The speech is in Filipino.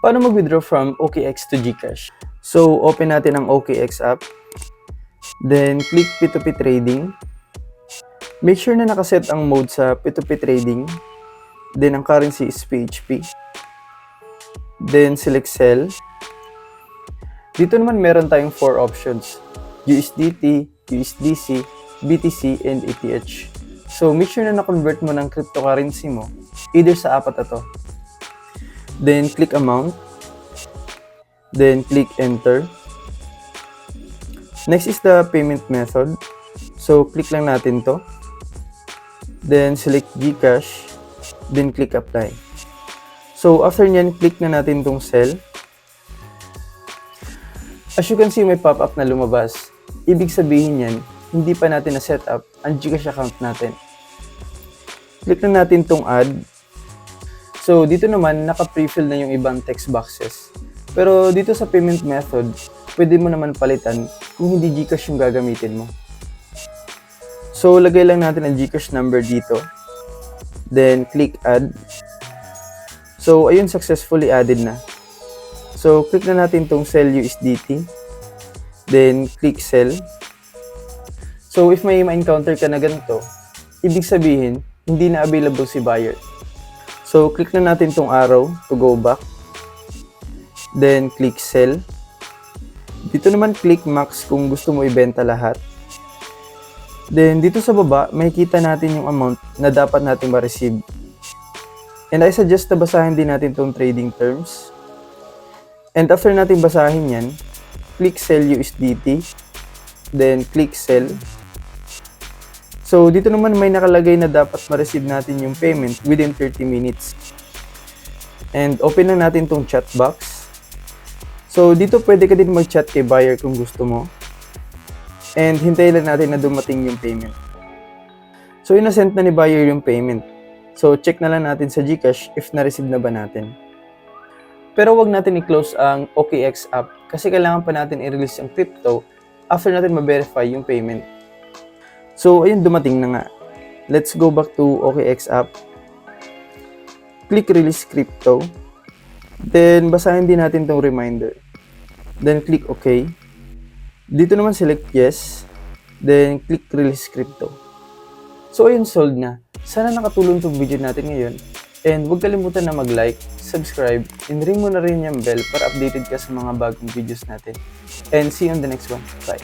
Paano mag-withdraw from OKX to GCash? So, open natin ang OKX app. Then, click P2P Trading. Make sure na nakaset ang mode sa P2P Trading. Then, ang currency is PHP. Then, select Sell. Dito naman meron tayong 4 options. USDT, USDC, BTC, and ETH. So, make sure na na-convert mo ng cryptocurrency mo either sa apat na to. Then, click Amount. Then, click Enter. Next is the payment method. So, click lang natin to. Then, select GCash. Then, click Apply. So, after nyan, click na natin tong Sell. As you can see, may pop-up na lumabas. Ibig sabihin yan, hindi pa natin na-set up ang GCash account natin. Click na natin tong Add. So, dito naman, naka-prefill na yung ibang text boxes. Pero dito sa payment method, pwede mo naman palitan kung hindi GCash yung gagamitin mo. So, lagay lang natin ang GCash number dito. Then, click Add. So, ayun, successfully added na. So, click na natin tong Sell USDT. Then, click Sell. So, if may ma-encounter ka na ganito, ibig sabihin, hindi na available si buyer. So, click na natin tong arrow to go back. Then, click Sell. Dito naman, click Max kung gusto mo ibenta lahat. Then, dito sa baba, makikita natin yung amount na dapat natin ma-receive. And I suggest na basahin din natin tong trading terms. And after natin basahin yan, click Sell USDT. Then, click Sell. So, dito naman may nakalagay na dapat ma-receive natin yung payment within 30 minutes. And open na natin tong chat box. So, dito pwede ka din mag-chat kay buyer kung gusto mo. And hintayin lang natin na dumating yung payment. So, inasend na ni buyer yung payment. So, check na lang natin sa GCash if na-receive na ba natin. Pero wag natin i-close ang OKX app kasi kailangan pa natin i-release yung crypto after natin ma-verify yung payment. So, ayun, dumating na nga. Let's go back to OKX app. Click Release Crypto. Then, basahin din natin tong reminder. Then, click OK. Dito naman select Yes. Then, click Release Crypto. So, ayun, sold na. Sana nakatulong tong video natin ngayon. And huwag kalimutan na mag-like, subscribe, and ring mo na rin yung bell para updated ka sa mga bagong videos natin. And see you on the next one. Bye!